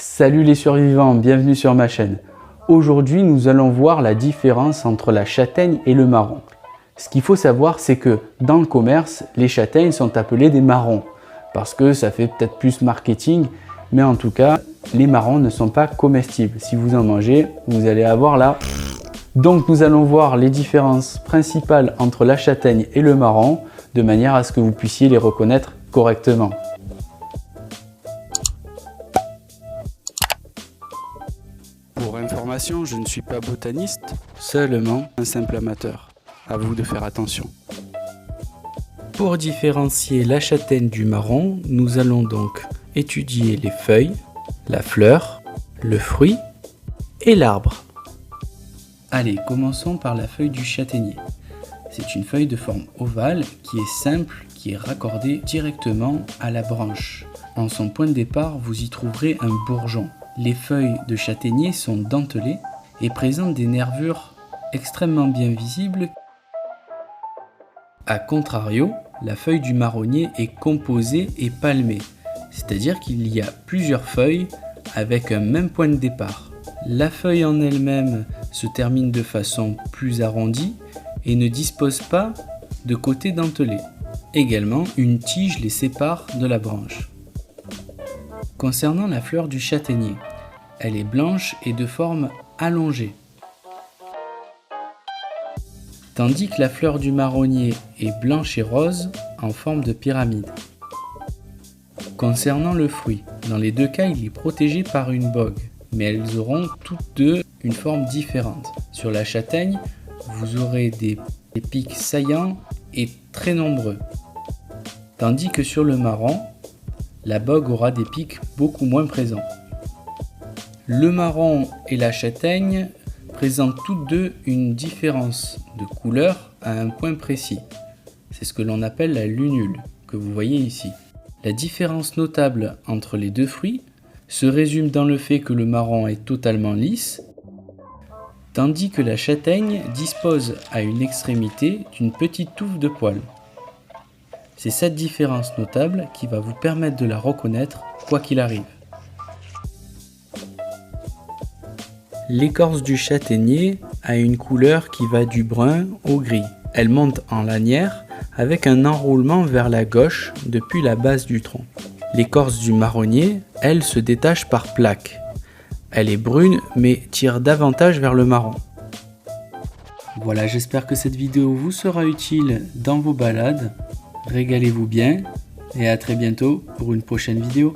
Salut les survivants, bienvenue sur ma chaîne. Aujourd'hui, nous allons voir la différence entre la châtaigne et le marron. Ce qu'il faut savoir, c'est que dans le commerce, les châtaignes sont appelées des marrons parce que ça fait peut-être plus marketing, mais en tout cas, les marrons ne sont pas comestibles. Si vous en mangez, vous allez avoir la... Donc nous allons voir les différences principales entre la châtaigne et le marron de manière à ce que vous puissiez les reconnaître correctement. Pour information, je ne suis pas botaniste, seulement un simple amateur. À vous de faire attention. Pour différencier la châtaigne du marron, nous allons donc étudier les feuilles, la fleur, le fruit et l'arbre. Allez, commençons par la feuille du châtaignier. C'est une feuille de forme ovale qui est simple, qui est raccordée directement à la branche. En son point de départ, vous y trouverez un bourgeon. Les feuilles de châtaignier sont dentelées et présentent des nervures extrêmement bien visibles. A contrario, la feuille du marronnier est composée et palmée, c'est-à-dire qu'il y a plusieurs feuilles avec un même point de départ. La feuille en elle-même se termine de façon plus arrondie et ne dispose pas de côté dentelé. Également, une tige les sépare de la branche. Concernant la fleur du châtaignier, elle est blanche et de forme allongée, tandis que la fleur du marronnier est blanche et rose en forme de pyramide. Concernant le fruit, dans les deux cas, il est protégé par une bogue, mais elles auront toutes deux une forme différente. Sur la châtaigne, vous aurez des pics saillants et très nombreux, tandis que sur le marron, la bogue aura des pics beaucoup moins présents. Le marron et la châtaigne présentent toutes deux une différence de couleur à un point précis. C'est ce que l'on appelle la lunule, que vous voyez ici. La différence notable entre les deux fruits se résume dans le fait que le marron est totalement lisse, tandis que la châtaigne dispose à une extrémité d'une petite touffe de poils. C'est cette différence notable qui va vous permettre de la reconnaître quoi qu'il arrive. L'écorce du châtaignier a une couleur qui va du brun au gris. Elle monte en lanière avec un enroulement vers la gauche depuis la base du tronc. L'écorce du marronnier, elle, se détache par plaques. Elle est brune mais tire davantage vers le marron. Voilà, j'espère que cette vidéo vous sera utile dans vos balades. Régalez-vous bien et à très bientôt pour une prochaine vidéo.